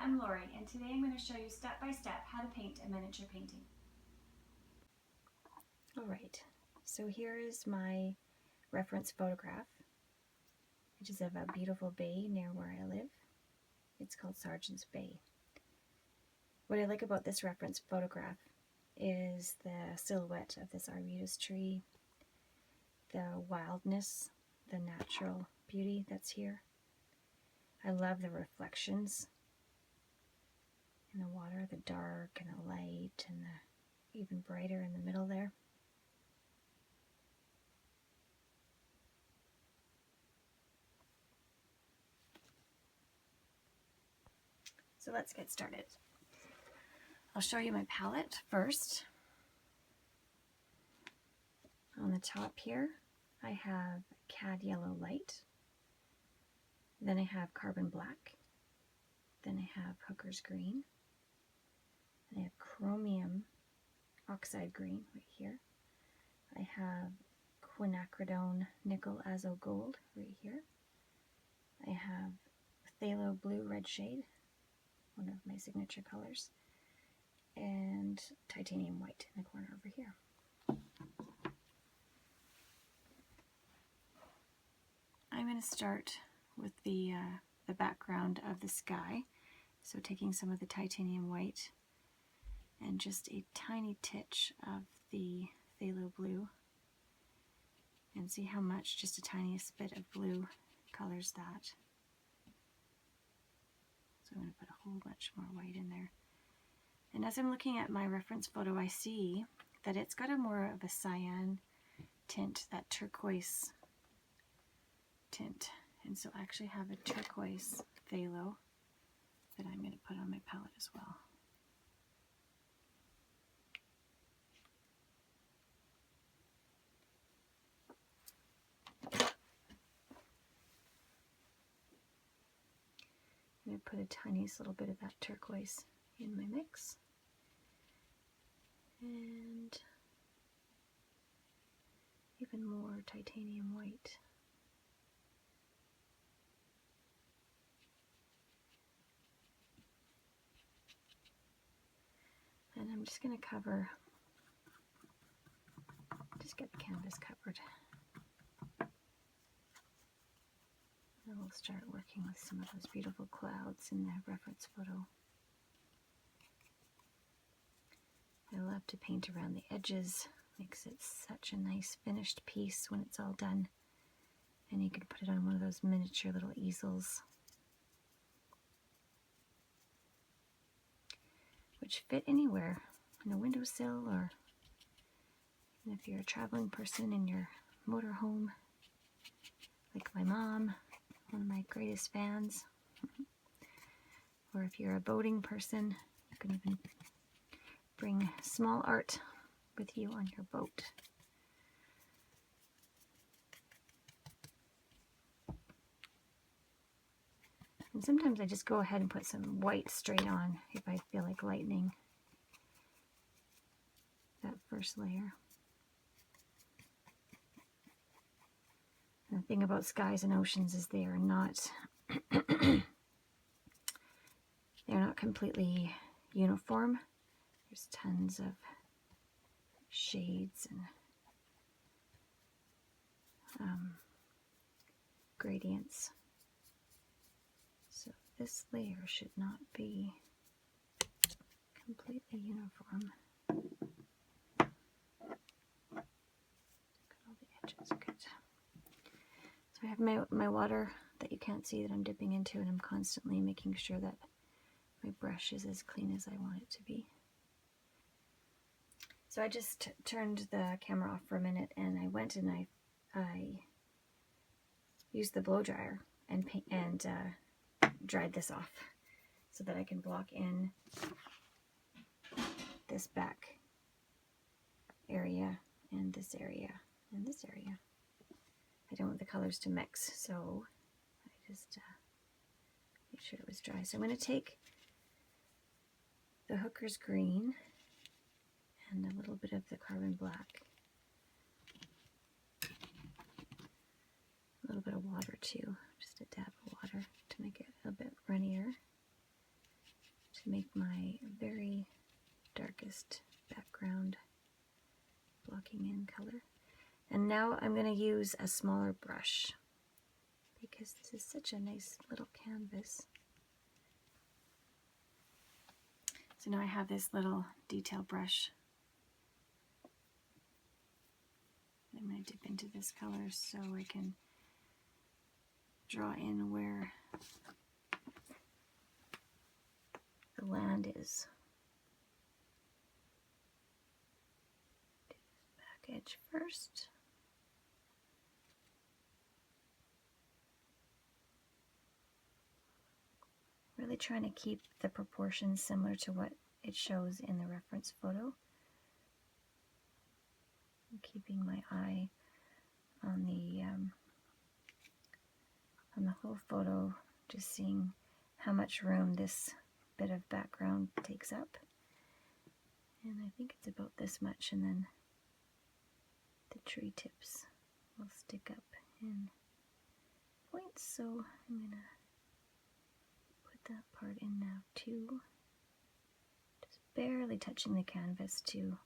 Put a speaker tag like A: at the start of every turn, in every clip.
A: I'm Lori, and today I'm going to show you step by step how to paint a miniature painting.
B: Alright, so here is my reference photograph, which is of a beautiful bay near where I live. It's called Sergeant's Bay. What I like about this reference photograph is the silhouette of this arbutus tree, the wildness, the natural beauty that's here. I love the reflections in the water, the dark and the light and the even brighter in the middle there. So let's get started. I'll show you my palette first. On the top here, I have cad yellow light. Then I have carbon black. Then I have hooker's green. I have chromium oxide green right here. I have quinacridone nickel azo gold right here. I have phthalo blue red shade, one of my signature colors, and titanium white in the corner over here. I'm going to start with the background of the sky. So taking some of the titanium white and just a tiny titch of the phthalo blue, and see how much just a tiniest bit of blue colors that. So I'm going to put a whole bunch more white in there. And as I'm looking at my reference photo, I see that it's got a more of a cyan tint, that turquoise tint. And so I actually have a turquoise phthalo that I'm going to put on my palette as well. I'm going to put a tiniest little bit of that turquoise in my mix. And even more titanium white. And I'm just going to cover, just get the canvas covered. And we'll start working with some of those beautiful clouds in the reference photo. I love to paint around the edges. Makes it such a nice finished piece when it's all done. And you could put it on one of those miniature little easels, which fit anywhere, on a windowsill, or even if you're a traveling person in your motorhome, like my mom, one of my greatest fans. Or if you're a boating person, you can even bring small art with you on your boat. And sometimes I just go ahead and put some white straight on if I feel like lightening that first layer. And the thing about skies and oceans is they are not they're not completely uniform. There's tons of shades and gradients. So this layer should not be completely uniform. Look at all the edges, good. So I have my water that you can't see that I'm dipping into, and I'm constantly making sure that my brush is as clean as I want it to be. So I just turned the camera off for a minute, and I went and I used the blow dryer and dried this off so that I can block in this back area and this area and this area. I don't want the colors to mix, so I just made sure it was dry. So I'm going to take the hooker's green and a little bit of the carbon black, a little bit of water too, just a dab of water to make it a bit runnier. very darkest background blocking in color. And now I'm going to use a smaller brush because this is such a nice little canvas. So now I have this little detail brush. I'm going to dip into this color so I can draw in where the land is. Do this back edge first. Really trying to keep the proportions similar to what it shows in the reference photo. I'm keeping my eye on the whole photo, just seeing how much room this bit of background takes up. And I think it's about this much, and then the tree tips will stick up in points, so I'm gonna put that part in now too. Just barely touching the canvas to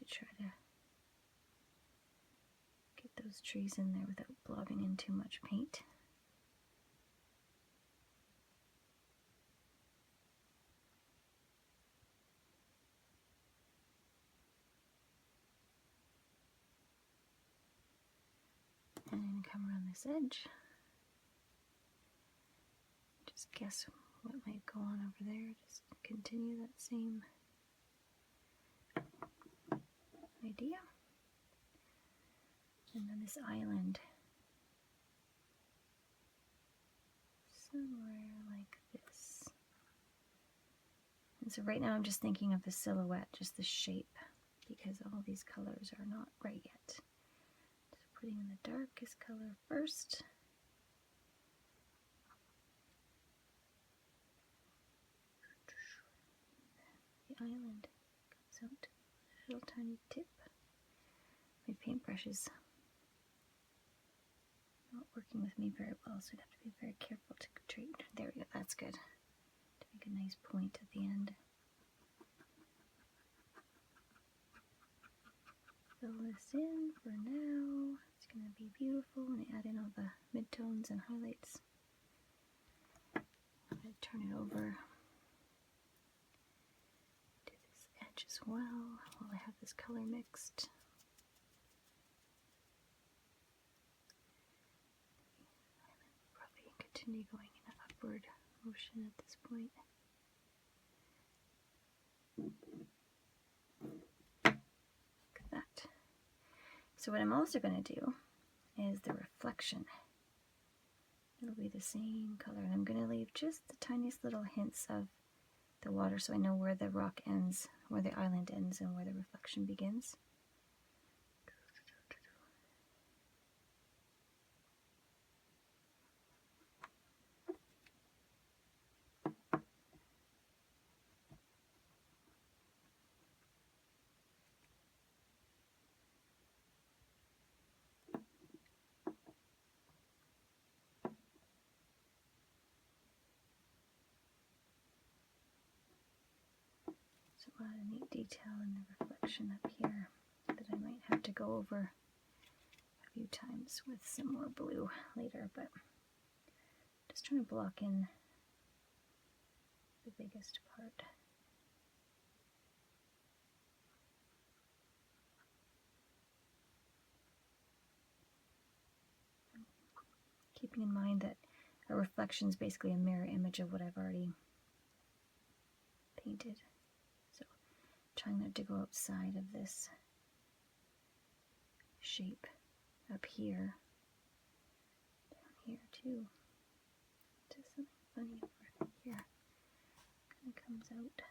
B: try to get those trees in there without blobbing in too much paint. And then come around this edge. Just guess what might go on over there. Just continue that same idea. And then this island. Somewhere like this. And so right now I'm just thinking of the silhouette, just the shape, because all these colors are not right yet. Just putting in the darkest color first. The island comes out, a little tiny tip. My paintbrush is not working with me very well, so I'd have to be very careful to treat. There we go, that's good. To make a nice point at the end. Fill this in for now. It's going to be beautiful, and add in all the midtones and highlights. I'm going to turn it over to this edge as well while I have this color mixed. Probably continue going in an upward motion at this point. Look at that. So what I'm also going to do is the reflection. It'll be the same color, and I'm going to leave just the tiniest little hints of the water so I know where the rock ends, where the island ends, and where the reflection begins. So a lot of neat detail in the reflection up here that I might have to go over a few times with some more blue later, but just trying to block in the biggest part. Keeping in mind that a reflection is basically a mirror image of what I've already painted. So trying not to go outside of this shape up here, down here too. Just something funny over here. Kind of comes out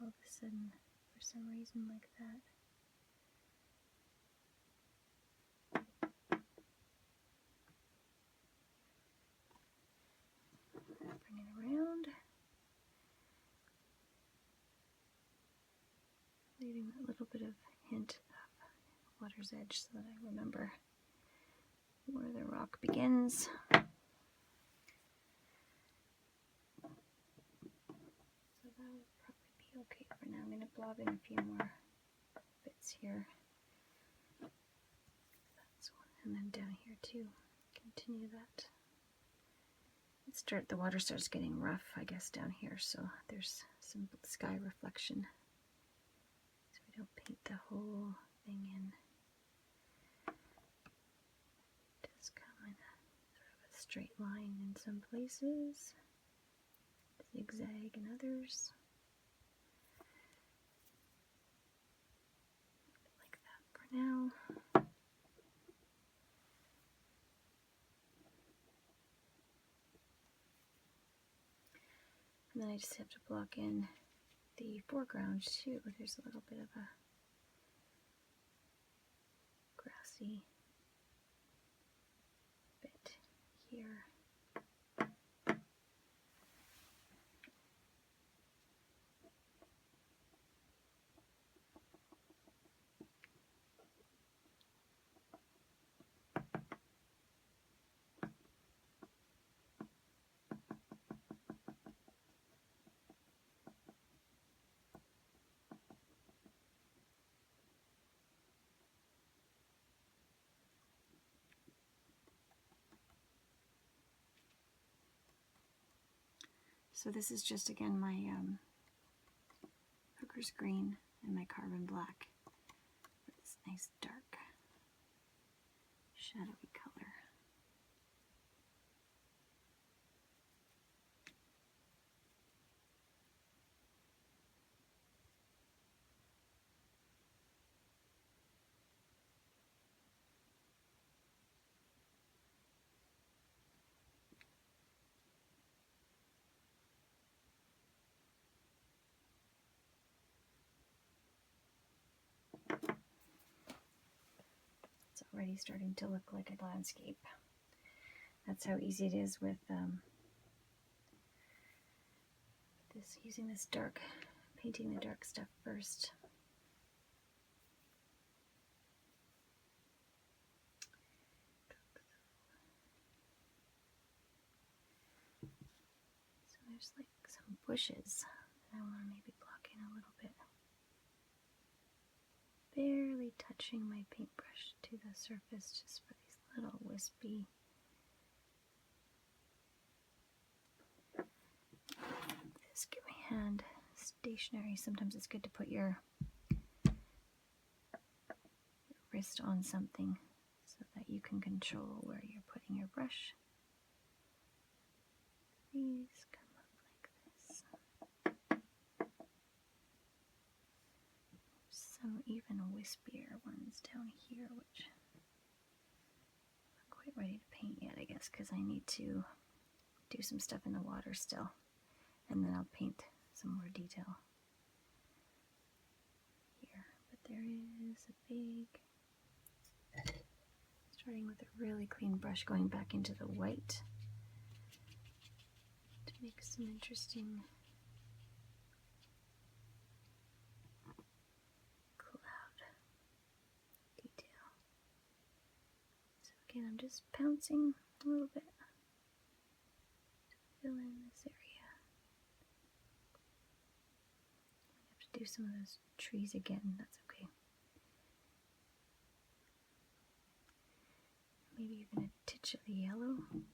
B: all of a sudden for some reason like that. Bring it around, leaving that little bit of hint of water's edge so that I remember where the rock begins. Okay, for now I'm going to blob in a few more bits here. That's one, and then down here too. Continue that. The water starts getting rough, I guess, down here, so there's some sky reflection. So we don't paint the whole thing in. It does come in sort of a straight line in some places, zigzag in others. Like that for now. And then I just have to block in the foreground too. There's a little bit of a grassy bit here. So this is just, again, my Hooker's green and my carbon black with this nice dark shadowy color. It's already starting to look like a landscape. That's how easy it is with using this dark, painting the dark stuff first. So there's like some bushes that I want to maybe block in a little bit. Barely touching my paintbrush to the surface just for these little wispy this, get my hand stationary. Sometimes it's good to put your wrist on something so that you can control where you're putting your brush. These come up like this. Some even wispier ones down here, which I'm not quite ready to paint yet, I guess, because I need to do some stuff in the water still. And then I'll paint some more detail here. But there is a big, starting with a really clean brush, going back into the white to make some interesting cloud detail. So again, I'm just pouncing a little bit to fill in this area. Do some of those trees again, that's okay. Maybe even a titch of the yellow. And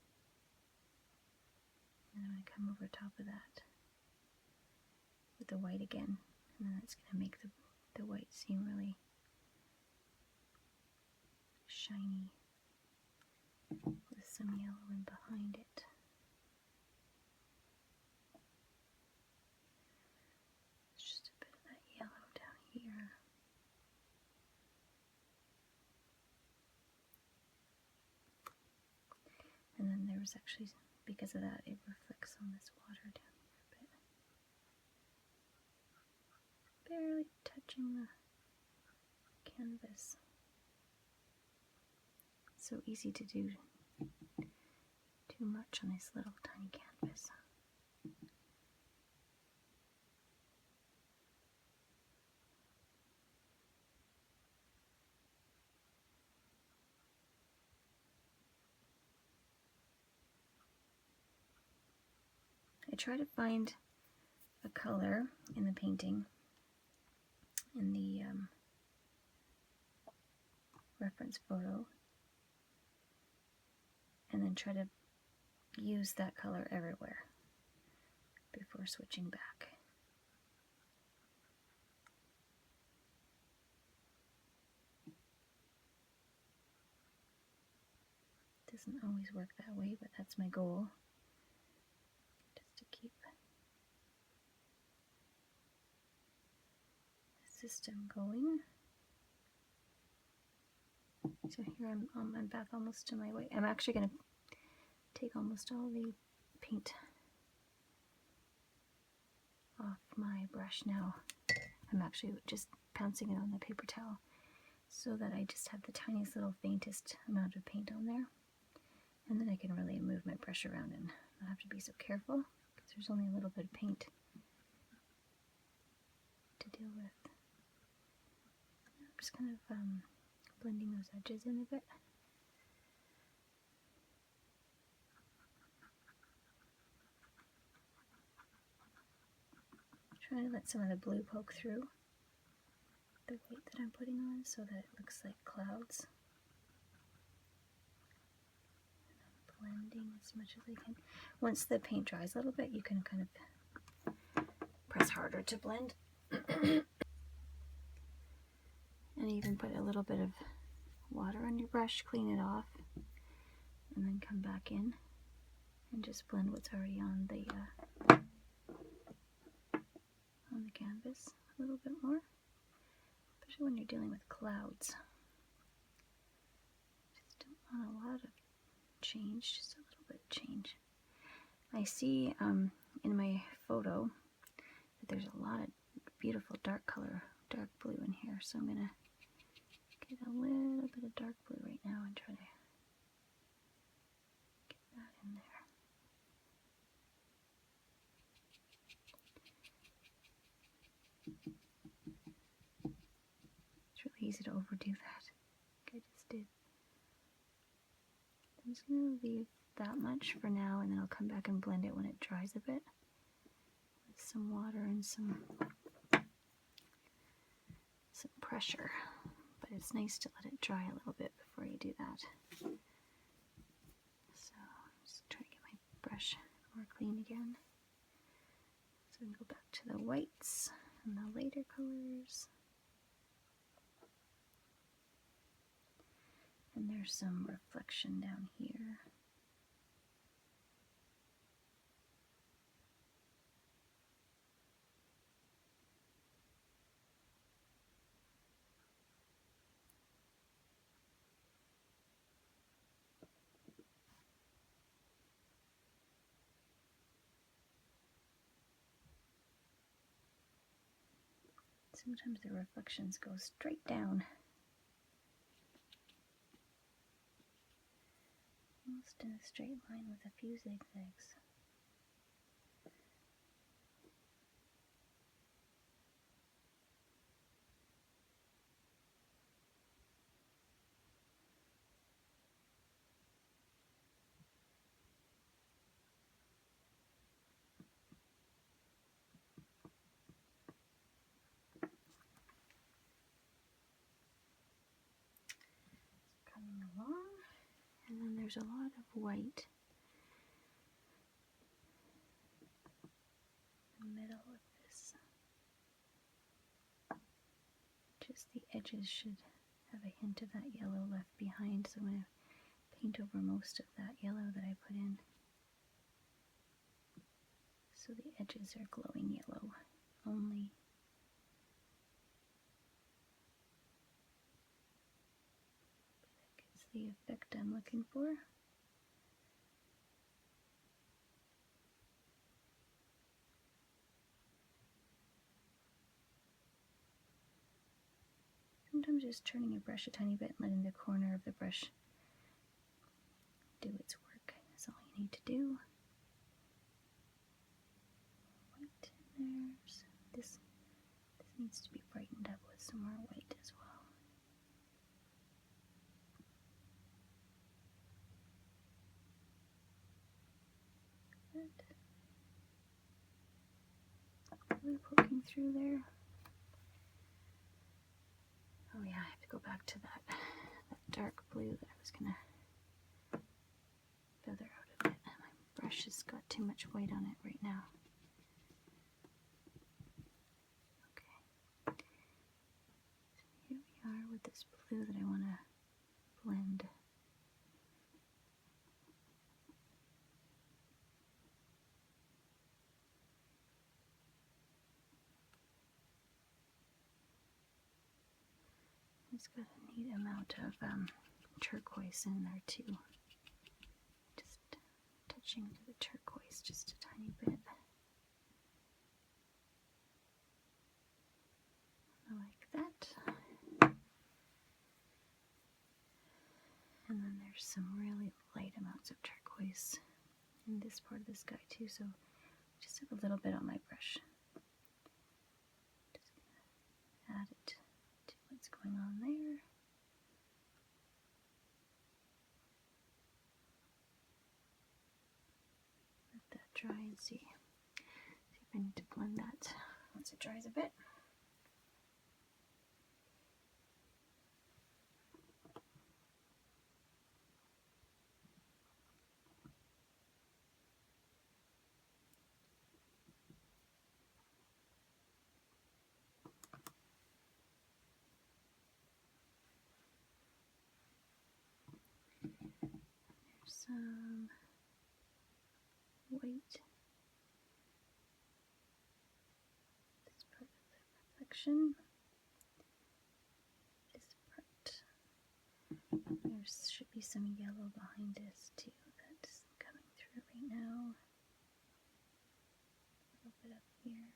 B: I'm going to come over top of that with the white again. And then it's going to make the white seem really shiny with some yellow in behind it. Here. And then there was actually, because of that, it reflects on this water down here a bit. Barely touching the canvas. So easy to do too much on this little tiny canvas. I try to find a color in the painting, in the reference photo, and then try to use that color everywhere before switching back. Doesn't always work that way, but that's my goal, just to keep the system going. So here I'm back almost to my white. I'm actually going to take almost all the paint off my brush now. I'm actually just pouncing it on the paper towel so that I just have the tiniest little faintest amount of paint on there. And then I can really move my brush around and not have to be so careful because there's only a little bit of paint to deal with. I'm just kind of blending those edges in a bit. Trying to let some of the blue poke through the white that I'm putting on so that it looks like clouds. Blending as much as I can. Once the paint dries a little bit, you can kind of press harder to blend. And even put a little bit of water on your brush, clean it off, and then come back in and just blend what's already on the canvas a little bit more, especially when you're dealing with clouds. Just don't want a lot of change, just a little bit of change. I see in my photo that there's a lot of beautiful dark color, dark blue in here, so I'm gonna get a little bit of dark blue right now and try to get that in there. It's really easy to overdo that, like I just did. I'm just going to leave that much for now, and then I'll come back and blend it when it dries a bit with some water and some pressure. But it's nice to let it dry a little bit before you do that. So just try to get my brush more clean again. So we can go back to the whites and the lighter colors. And there's some reflection down here. Sometimes the reflections go straight down. Almost in a straight line with a few zigzags. Coming along, and then there's a lot of white in the middle of this. Just the edges should have a hint of that yellow left behind, so I'm going to paint over most of that yellow that I put in. So the edges are glowing yellow only. That gives the effect I'm looking for. Sometimes just turning your brush a tiny bit and letting the corner of the brush do its work is all you need to do. White in there. So this needs to be brightened up with some more white as well. Good. blue poking through there. Oh yeah, I have to go back to that dark blue that I was gonna feather out a bit. My brush has got too much white on it right now. Okay. So here we are with this blue that I want to blend. It's got a neat amount of turquoise in there too. Just touching to the turquoise just a tiny bit. Like that. And then there's some really light amounts of turquoise in this part of the sky too, so just have a little bit on my brush. Just gonna add it to what's going on there. Let that dry and see if I need to blend that once it dries a bit. Some white. This part of the reflection. This part. There should be some yellow behind us too. That's coming through right now. A little bit up here.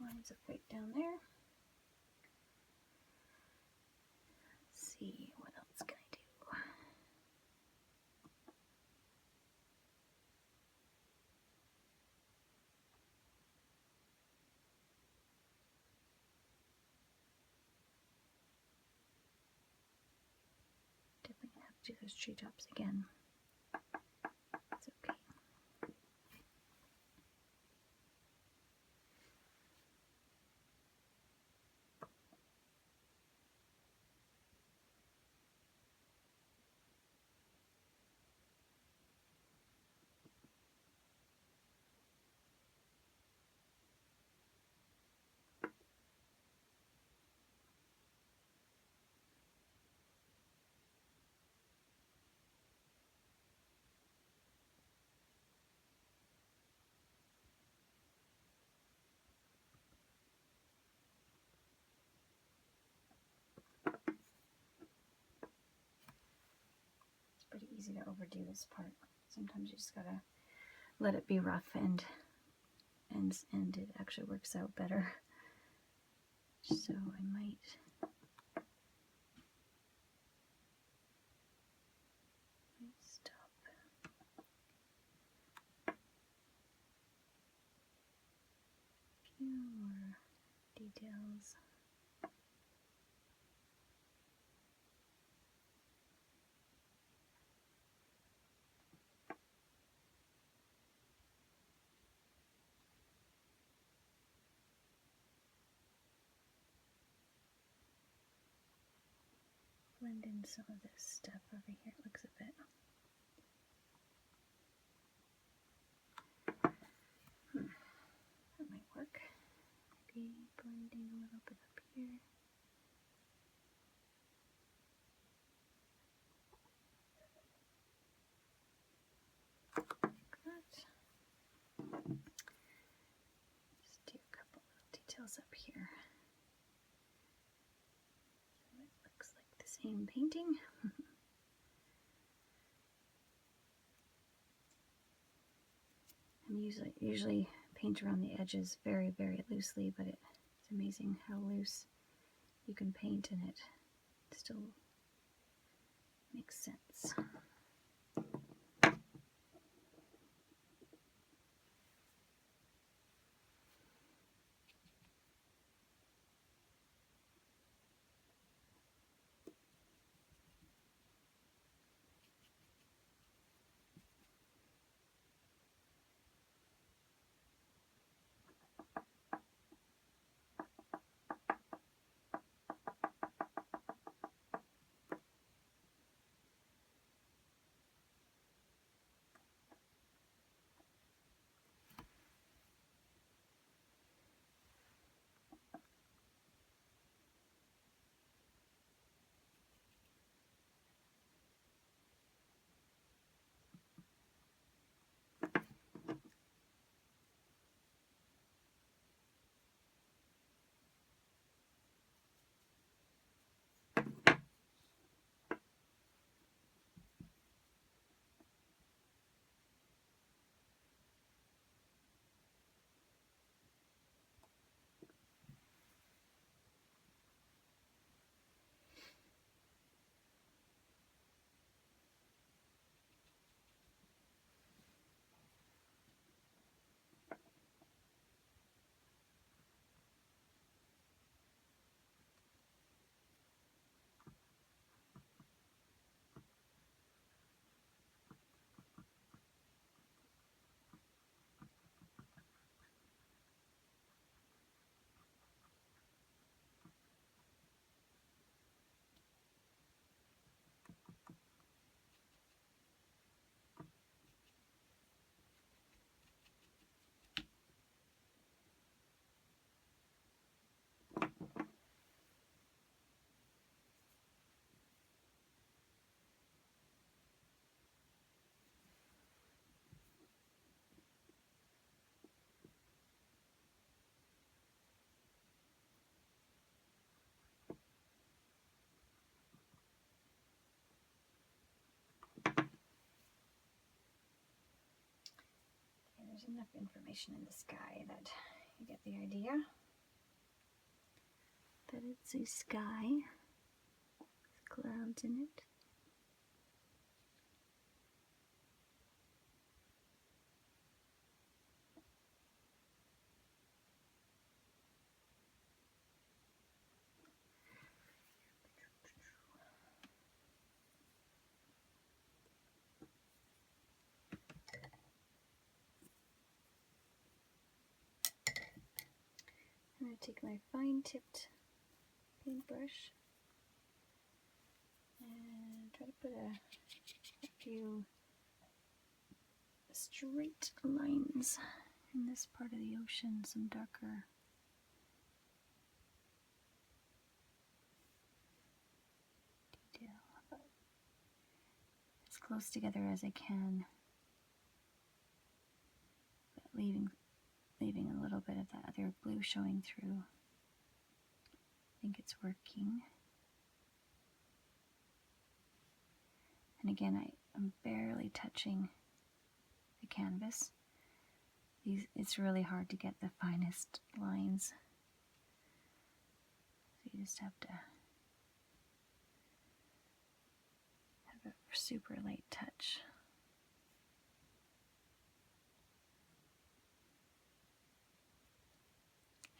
B: Lines of white down there. See, what else can I do? Definitely gonna have to do those treetops again. It's okay. It's pretty easy to overdo this part. Sometimes you just gotta let it be rough and it actually works out better. So I might stop. A few more details. Blend in some of this stuff over here. It looks a bit. That might work. Maybe blending a little bit up here. Like that. Just do a couple little details up here. So it looks like the same painting. I usually paint around the edges very, very loosely, but it's amazing how loose you can paint and it still makes sense. there's enough information in the sky that you get the idea that it's a sky with clouds in it. I'm going to take my fine-tipped paintbrush and try to put a few straight lines in this part of the ocean, some darker detail, but as close together as I can, but leaving a little bit of that other blue showing through. I think it's working. And again, I'm barely touching the canvas. It's really hard to get the finest lines. So you just have to have a super light touch.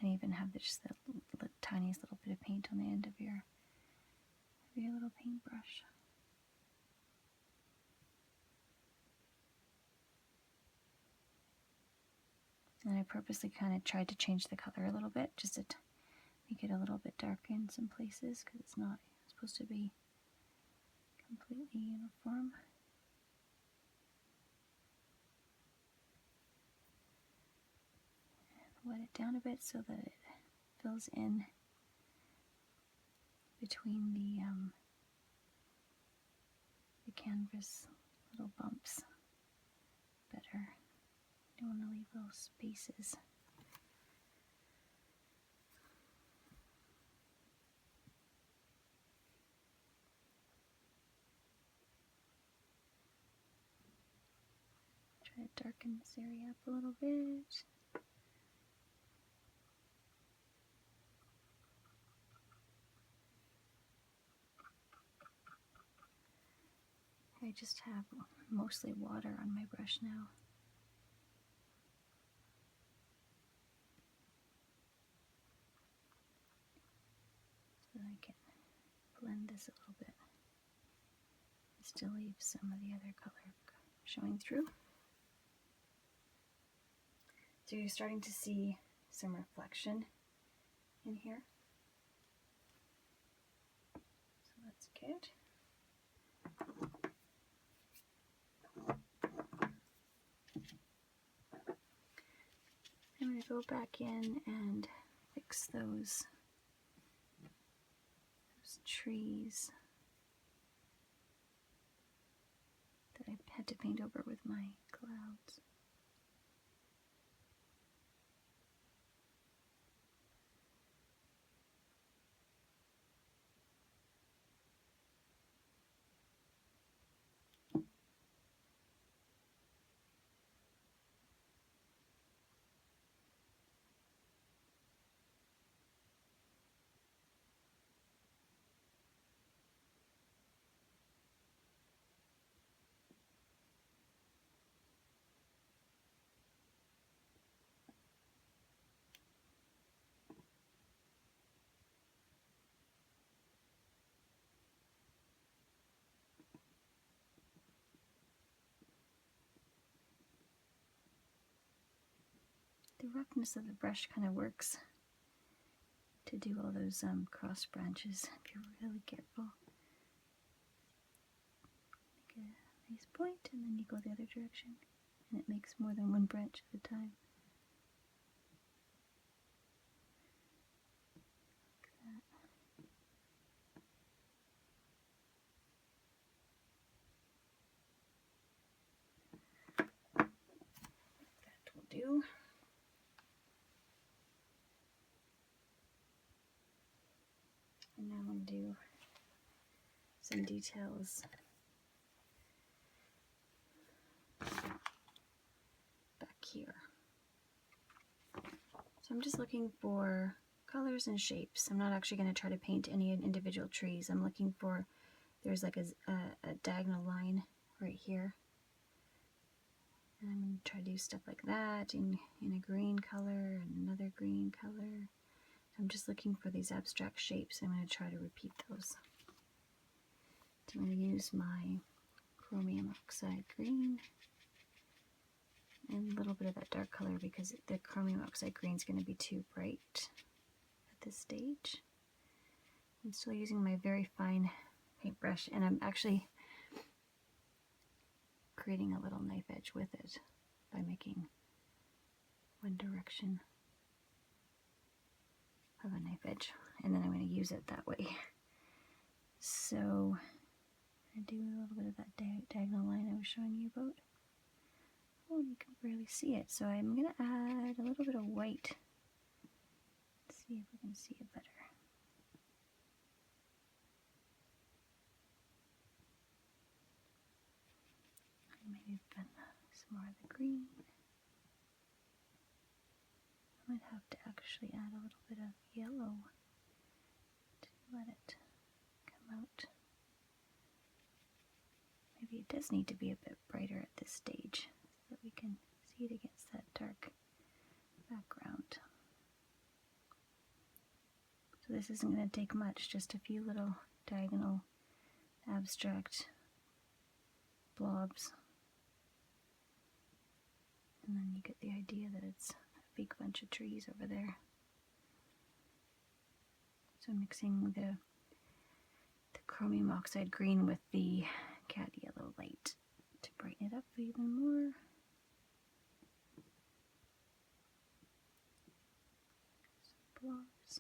B: And even have just the tiniest little bit of paint on the end of your little paintbrush. And I purposely kind of tried to change the color a little bit, just to make it a little bit darker in some places, because it's not supposed to be completely uniform. And wet it down a bit so that it fills in between the canvas little bumps better. You don't want to leave little spaces. Try to darken this area up a little bit. I just have mostly water on my brush now. So that I can blend this a little bit and still leave some of the other color showing through. So you're starting to see some reflection in here. So that's good. I'm going to go back in and fix those trees that I had to paint over with my clouds. The roughness of the brush kind of works to do all those cross branches if you're really careful. Make a nice point and then you go the other direction, and it makes more than one branch at a time. That will do. And now I'm going to do some details back here. So I'm just looking for colors and shapes. I'm not actually going to try to paint any individual trees. I'm looking for, there's like a diagonal line right here. And I'm going to try to do stuff like that in a green color and another green color. I'm just looking for these abstract shapes. I'm going to try to repeat those. So I'm going to use my chromium oxide green and a little bit of that dark color because the chromium oxide green is going to be too bright at this stage. I'm still using my very fine paintbrush, and I'm actually creating a little knife edge with it by making one direction of a knife edge, and then I'm going to use it that way. So I do a little bit of that diagonal line I was showing you about. Oh, you can barely see it, so I'm going to add a little bit of white. Let's see if we can see it better. Maybe some more of the green. I might have to actually add a little bit of yellow to let it come out. Maybe it does need to be a bit brighter at this stage so that we can see it against that dark background. So this isn't going to take much, just a few little diagonal abstract blobs. And then you get the idea that it's a big bunch of trees over there. So mixing the chromium oxide green with the cat yellow light to brighten it up even more. Some blobs.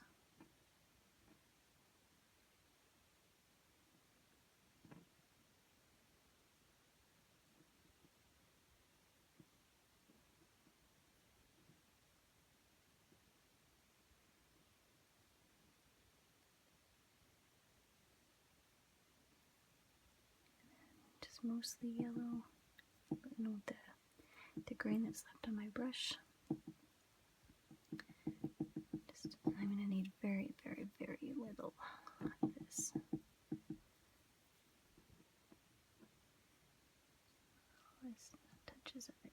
B: Mostly yellow, and with the grain that's left on my brush. I'm going to need very, very, very little of this. Just touches of it.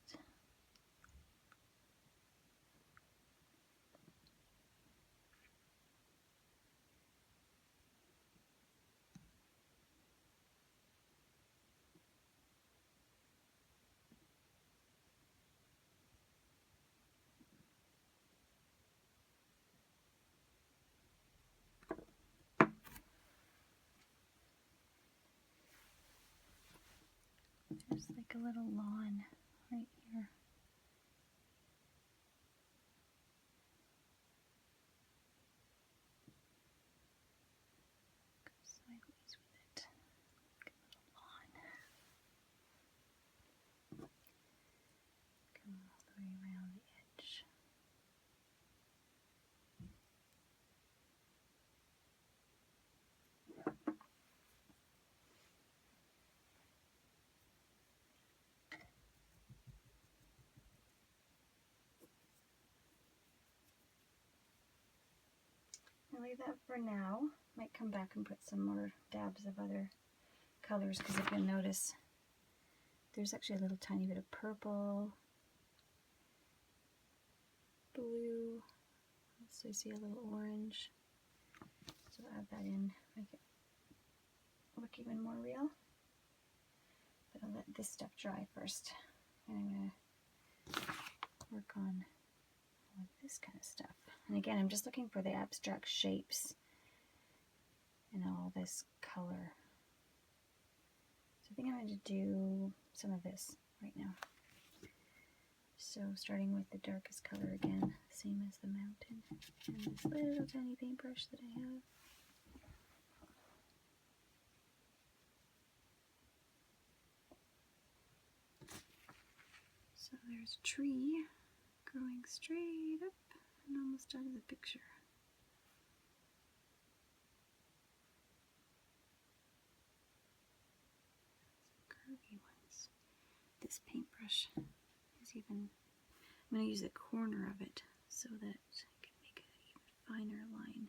B: There's like a little lawn right here. Go sideways with it. Like a little lawn. Come all the way around the edge. I'll leave that for now. Might come back and put some more dabs of other colors, because if you'll notice, there's actually a little tiny bit of purple, blue, so I see a little orange. So add that in, make it look even more real. But I'll let this stuff dry first, and I'm going to work on this kind of stuff. And again, I'm just looking for the abstract shapes and all this color. So I think I'm going to do some of this right now. So starting with the darkest color again, same as the mountain, and this little tiny paintbrush that I have. So there's a tree growing straight up and almost out of the picture. Some curvy ones. This paintbrush is even, I'm going to use the corner of it so that I can make an even finer line.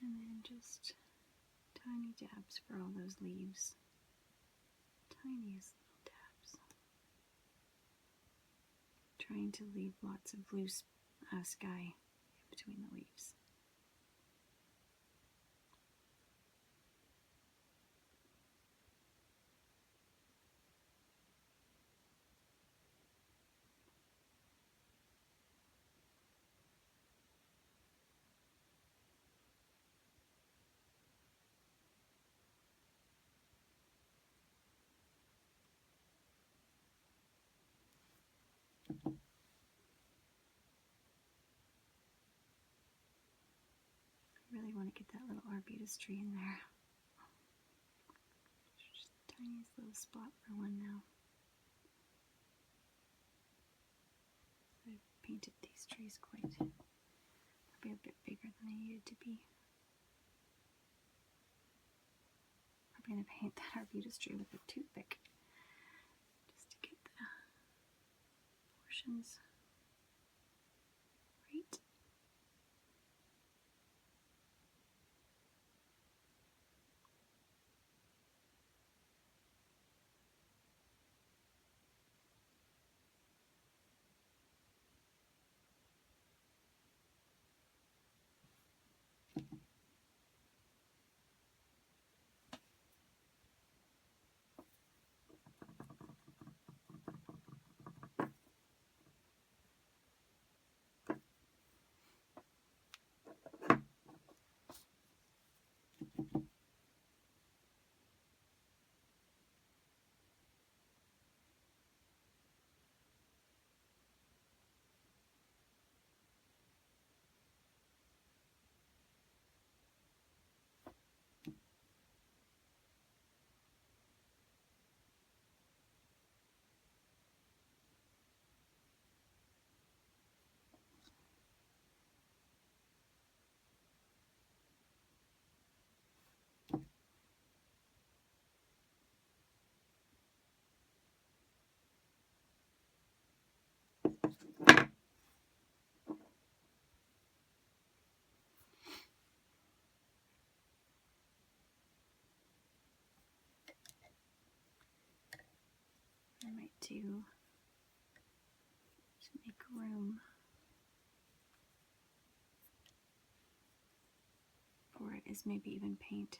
B: And then just tiny dabs for all those leaves. Tiniest little dabs. Trying to leave lots of blue sky in between the leaves. I really want to get that little arbutus tree in there. Just the tiniest little spot for one now. I've painted these trees probably a bit bigger than they needed to be. I'm going to paint that arbutus tree with a toothpick just to get the portions right. I might do to make room for it is maybe even paint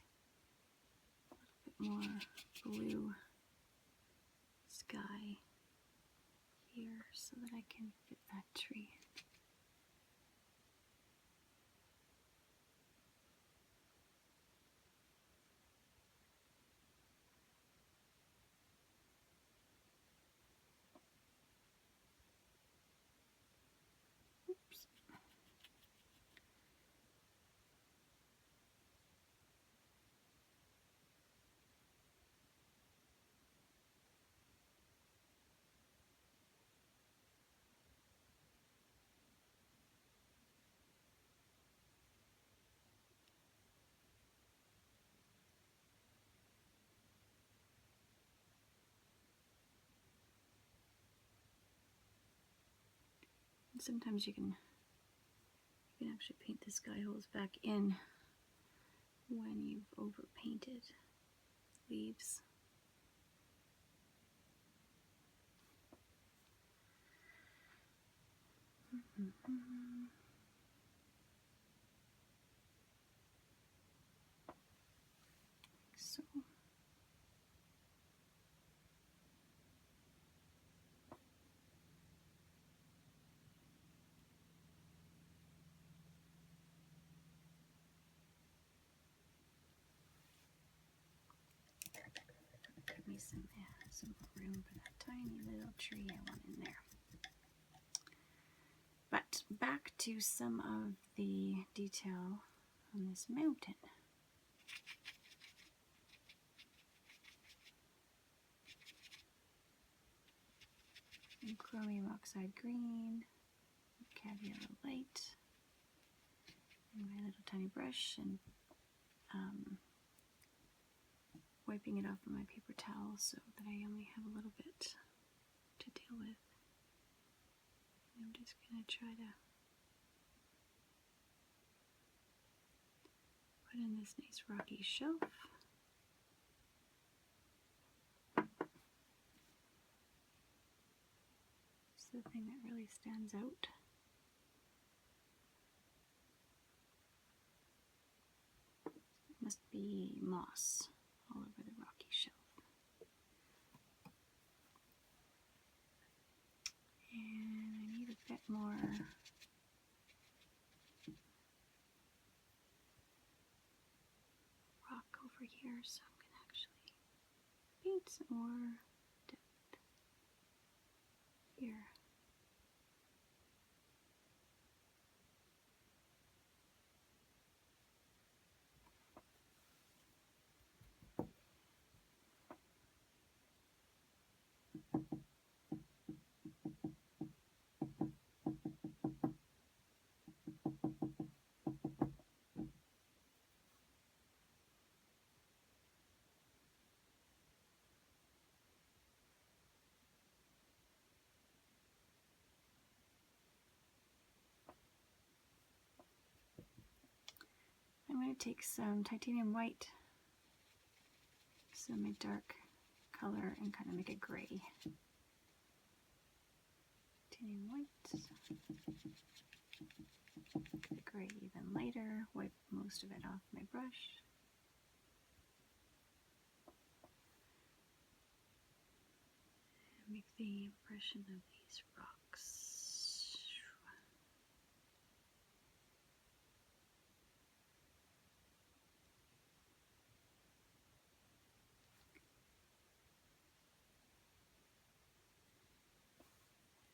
B: a little bit more blue sky here so that I can fit that tree. Oops. And sometimes you can actually paint the sky holes back in when you've overpainted leaves. So. Give me some room for that tiny little tree I want in there. back to some of the detail on this mountain. And chromium oxide green, caviar light, and my little tiny brush, and wiping it off on my paper towel so that I only have a little bit to deal with. And I'm just going to try to put in this nice rocky shelf. It's the thing that really stands out. It must be moss all over the rocky shelf. And I need a bit more rock over here, so I'm going to actually paint some more depth here. I'm going to take some titanium white, so my dark color, and kind of make it gray. Titanium white, make the gray even lighter, wipe most of it off my brush. And make the impression of these rocks.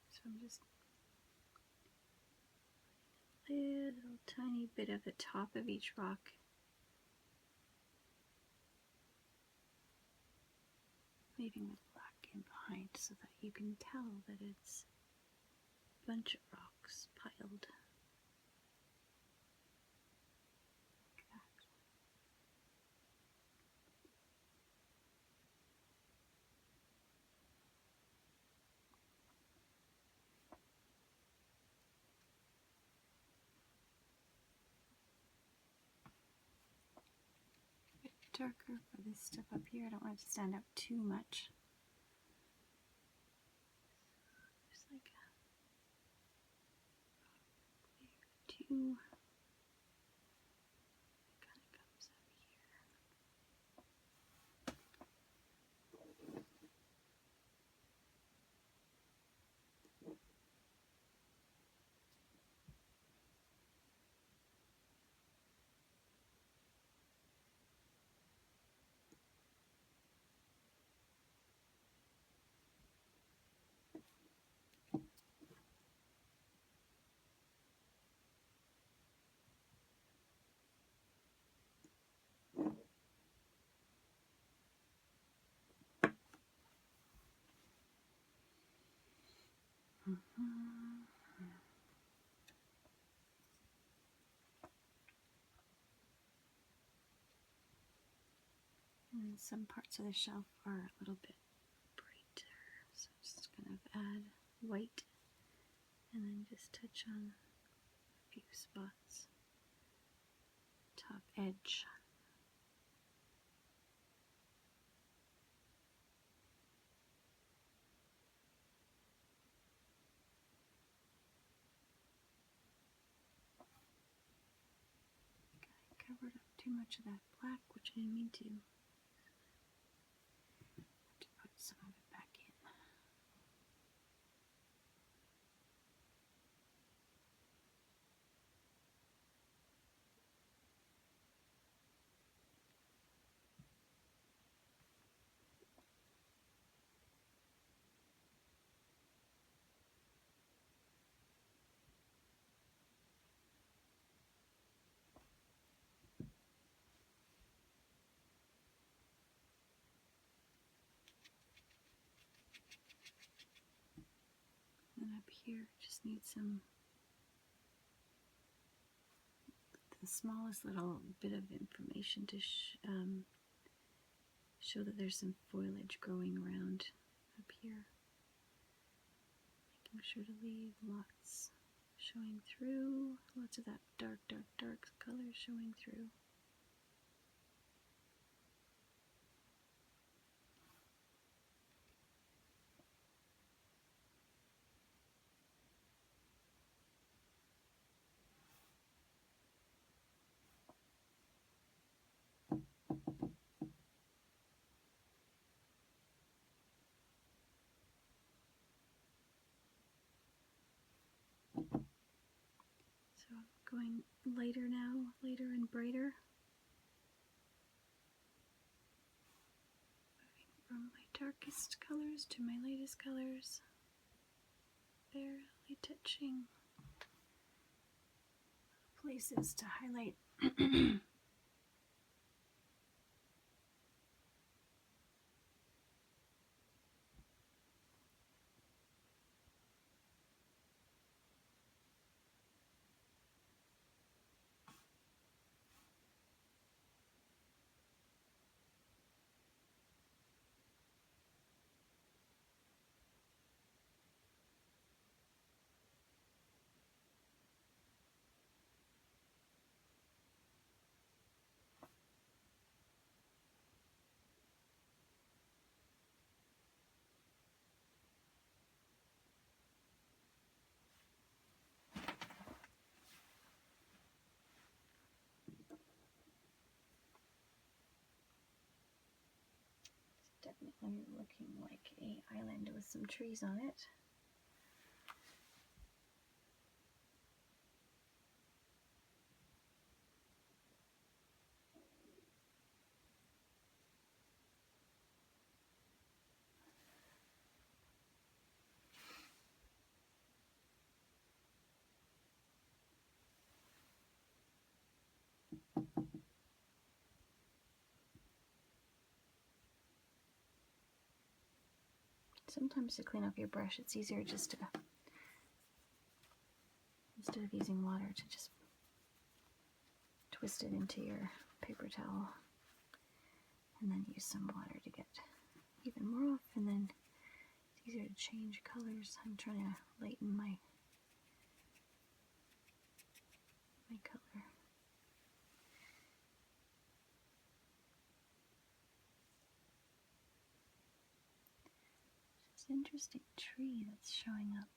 B: So I'm just putting a little tiny bit of the top of each rock, leaving the black in behind so that you can tell that it's a bunch of rocks piled like that. Darker for this stuff up here. I don't want it to stand out too much. There's like a two. It kind of comes up here. And some parts of the shelf are a little bit brighter, so I'm just kind of add white and then just touch on a few spots. Top edge. I covered up too much of that black, which I didn't mean to. Have to put some of it back in. here. Just need some, the smallest little bit of information to show that there's some foliage growing around up here. Making sure to leave lots showing through, lots of that dark, dark, dark color showing through. So I'm going lighter now, lighter and brighter. Moving from my darkest colors to my lightest colors. Barely touching places to highlight. Definitely looking like an island with some trees on it. Sometimes to clean off your brush, it's easier just to, instead of using water, to just twist it into your paper towel and then use some water to get even more off, and then it's easier to change colors. I'm trying to lighten my color. It's an interesting tree that's showing up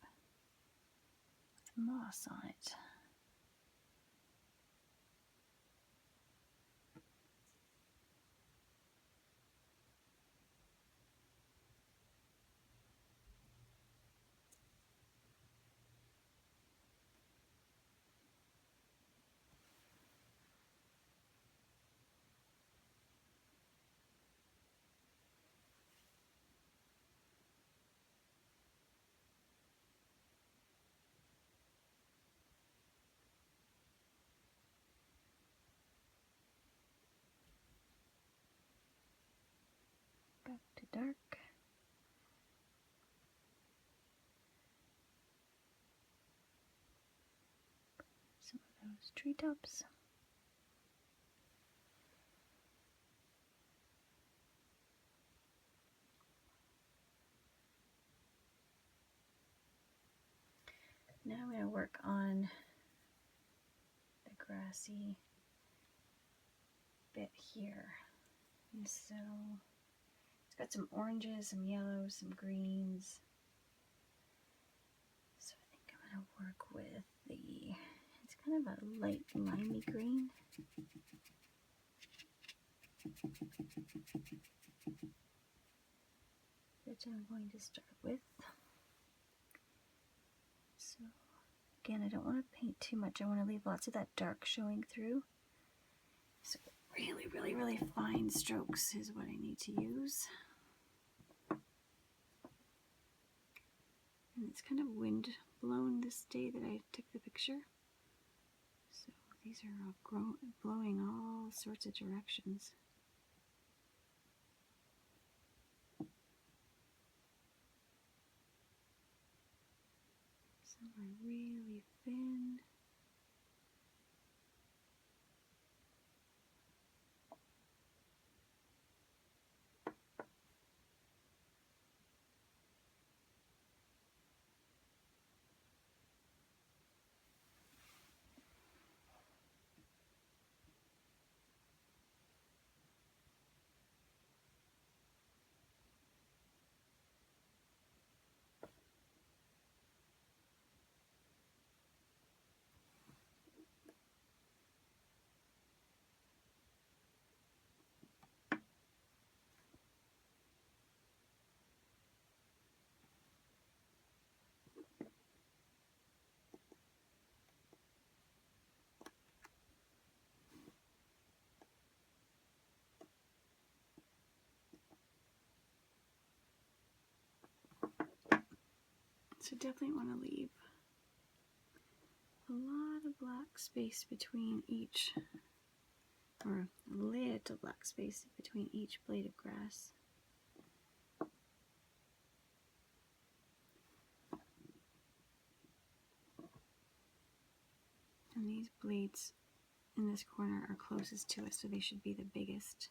B: with moss on it. Back to dark. Some of those treetops. Now I'm going to work on the grassy bit here. And so it's got some oranges, some yellows, some greens. So I think I'm going to work with the, it's kind of a light limey green. Which I'm going to start with. So again, I don't want to paint too much. I want to leave lots of that dark showing through. So really, really, really fine strokes is what I need to use. And it's kind of wind blown this day that I took the picture. So these are all blowing all sorts of directions. are really thin. So definitely want to leave a lot of black space between each, or a little black space between each blade of grass. And these blades in this corner are closest to it, so they should be the biggest.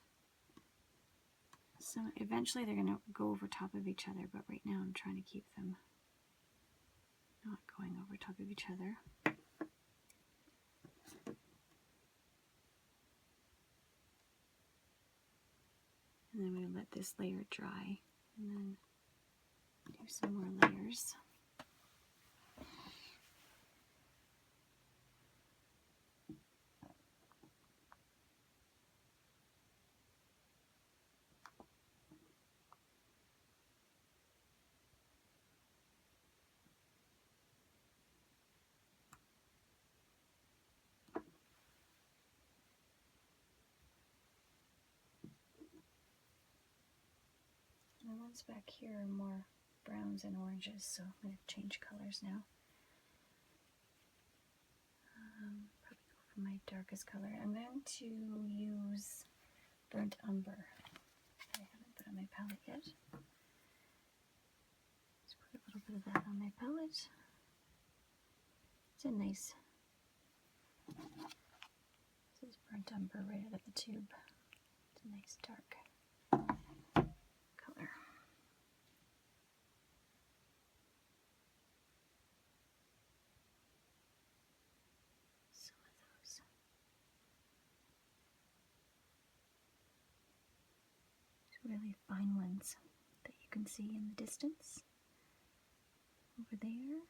B: So eventually they're going to go over top of each other, but right now I'm trying to keep them not going over top of each other. And then I'm going to let this layer dry and then do some more layers. The ones back here are more browns and oranges, so I'm going to change colors now. Probably go for my darkest color. I'm going to use burnt umber. I haven't put on my palette yet. Let's put a little bit of that on my palette. It's a nice, this is burnt umber right out of the tube. It's a nice dark color. Some of those. Really fine ones that you can see in the distance over there.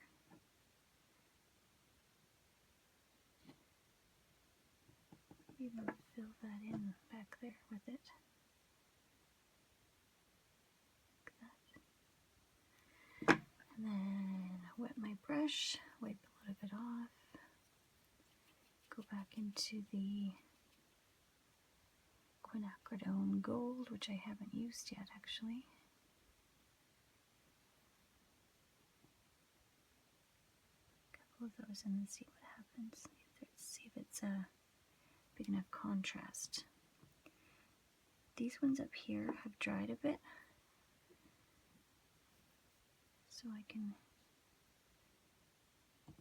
B: Even fill that in back there with it. Like that. And then wet my brush, wipe a little bit off, go back into the quinacridone gold, which I haven't used yet actually. A couple of those and then see what happens. See if it's a big enough contrast. These ones up here have dried a bit, so I can add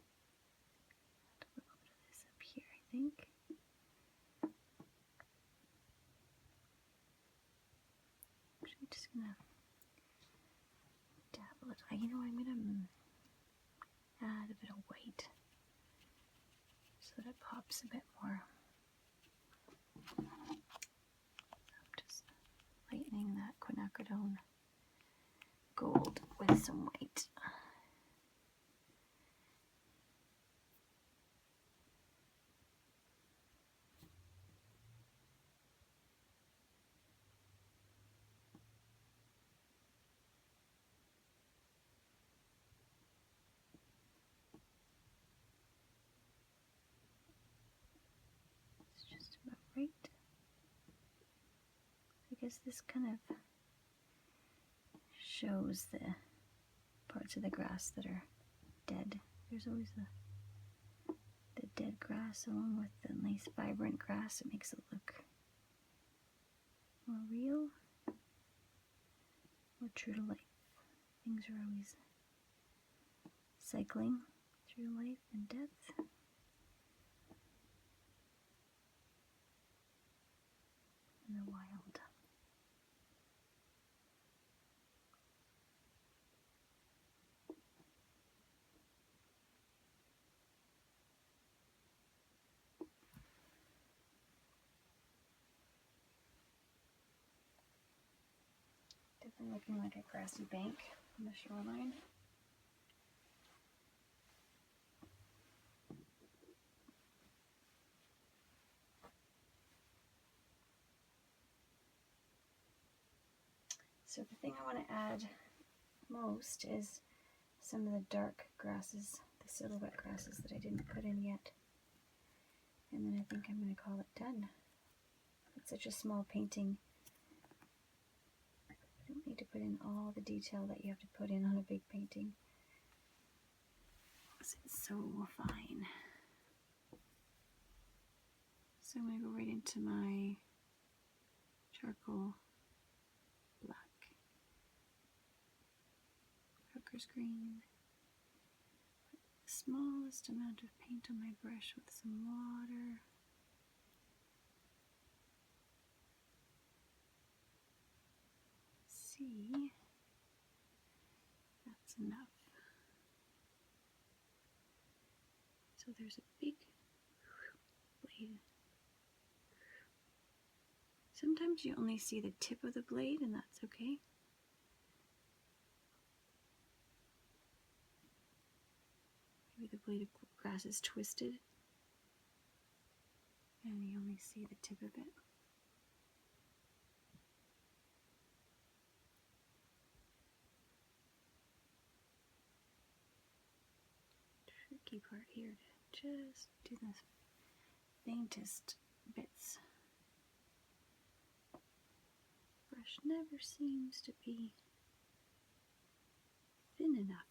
B: a little bit of this up here, I think. Actually, just gonna dabble it. You know, I'm gonna add a bit of white so that it pops a bit more. I'm just lightening that quinacridone gold with some white. It's just about right. I guess this kind of shows the parts of the grass that are dead. There's always the dead grass along with the nice vibrant grass. It makes it look more real, more true to life. Things are always cycling through life and death. In the wild. Definitely looking like a grassy bank on the shoreline. So the thing I want to add most is some of the dark grasses, the silhouette grasses that I didn't put in yet. And then I think I'm going to call it done. It's such a small painting. I don't need to put in all the detail that you have to put in on a big painting. It's so fine. So I'm going to go right into my charcoal black, Crocker's green. Put the smallest amount of paint on my brush with some water. See, that's enough. So there's a big blade. Sometimes you only see the tip of the blade, and that's okay. Maybe the blade of grass is twisted, and you only see the tip of it. Tricky part here to just do the faintest bits. Brush never seems to be thin enough.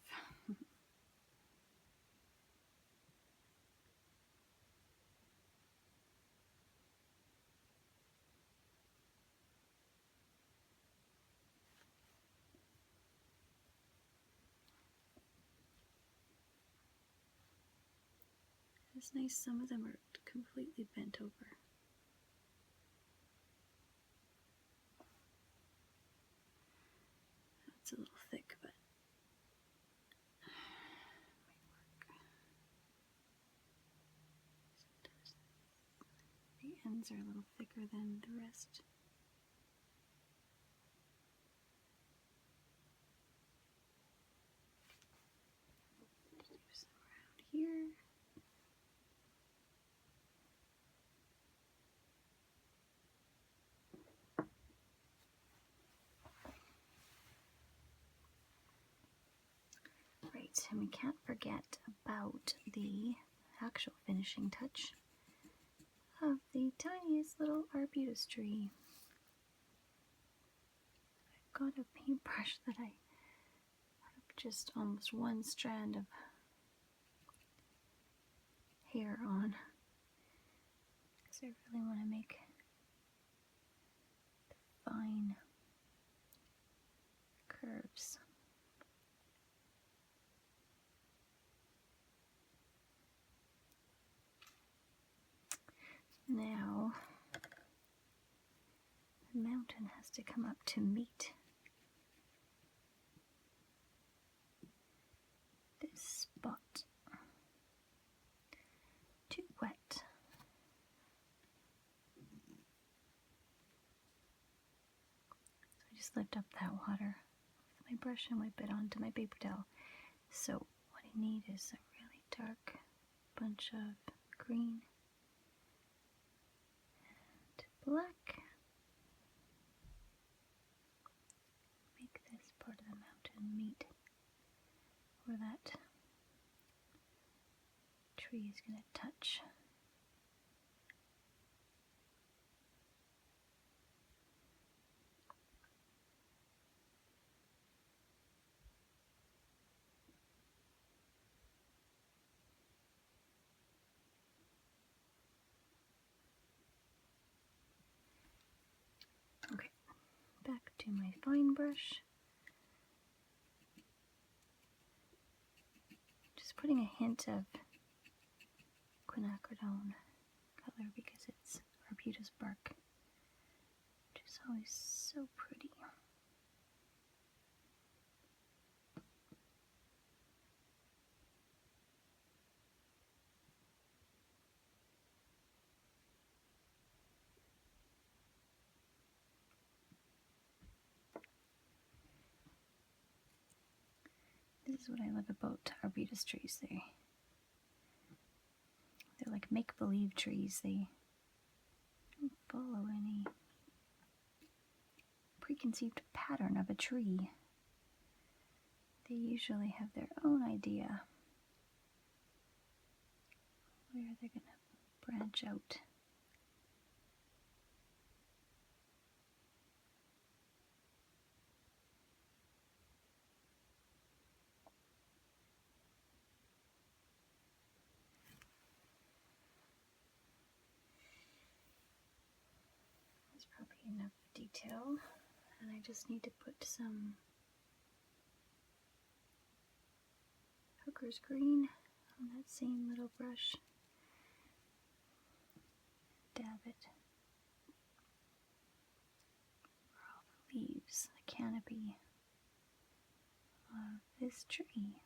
B: It's nice, some of them are completely bent over. That's a little thick, but might work. Sometimes the ends are a little thicker than the rest. Do some around here. Right, and we can't forget about the actual finishing touch of the tiniest little arbutus tree. I've got a paintbrush that I have just almost one strand of hair on, because I really want to make the fine curves. Now, the mountain has to come up to meet this spot. Too wet. So I just lift up that water with my brush and wipe it onto my paper towel. So what I need is a really dark bunch of green black. Make this part of the mountain meet where that tree is going to touch. Okay, back to my fine brush. Just putting a hint of quinacridone color because it's arbutus bark, which is always so pretty. This is what I love about arbutus trees. They're like make-believe trees. They don't follow any preconceived pattern of a tree. They usually have their own idea where they're going to branch out. There's probably enough detail, and I just need to put some hooker's green on that same little brush. Dab it over all the leaves, the canopy of this tree.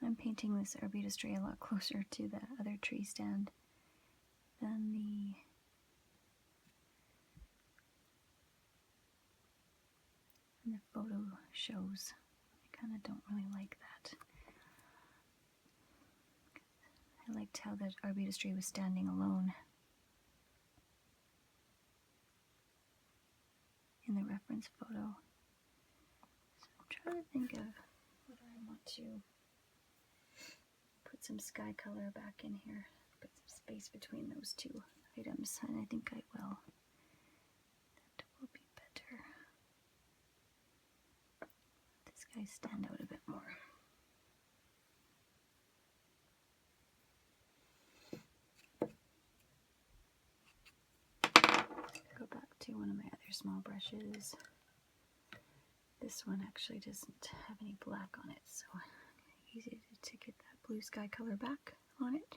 B: I'm painting this arbutus tree a lot closer to the other tree stand than the photo shows. I kind of don't really like that. I liked how the arbutus tree was standing alone in the reference photo. So I'm trying to think of what I want to put some sky color back in here, put some space between those two items, and I think I will. That will be better. Let this guy stand out a bit more. Go back to one of my other small brushes. This one actually doesn't have any black on it, so easy to get that blue sky color back on it.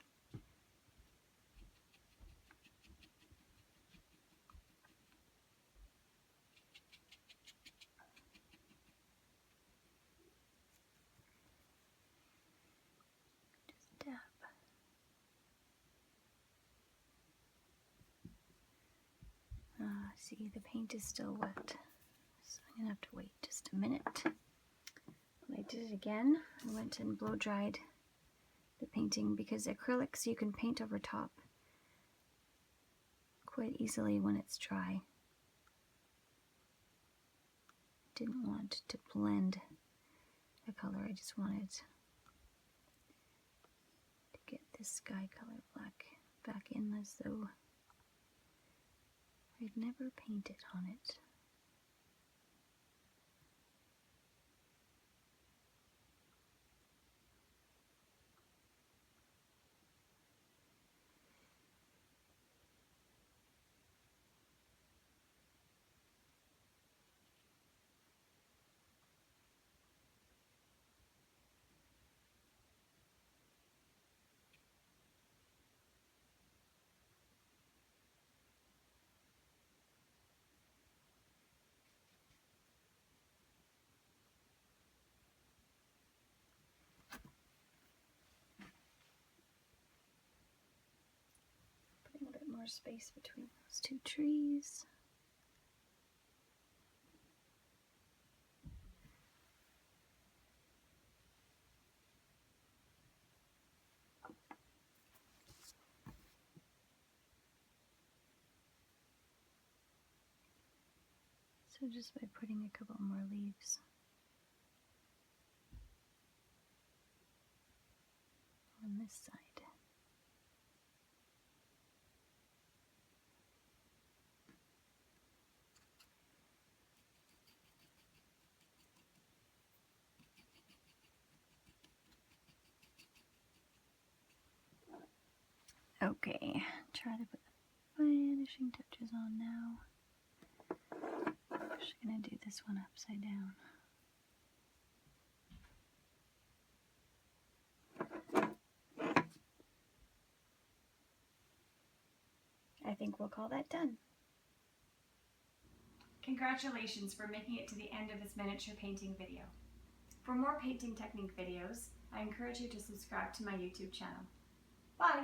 B: Just dab. See, the paint is still wet, so I'm gonna have to wait just a minute. I did it again. I went and blow dried the painting because acrylics you can paint over top quite easily when it's dry. Didn't want to blend the color, I just wanted to get this sky color black back in as though I'd never painted on it. Putting a bit more space between those two trees. So just by putting a couple more leaves on this side. Okay, try to put the finishing touches on now. I'm just gonna do this one upside down. I think we'll call that done.
A: Congratulations for making it to the end of this miniature painting video. For more painting technique videos, I encourage you to subscribe to my YouTube channel. Bye!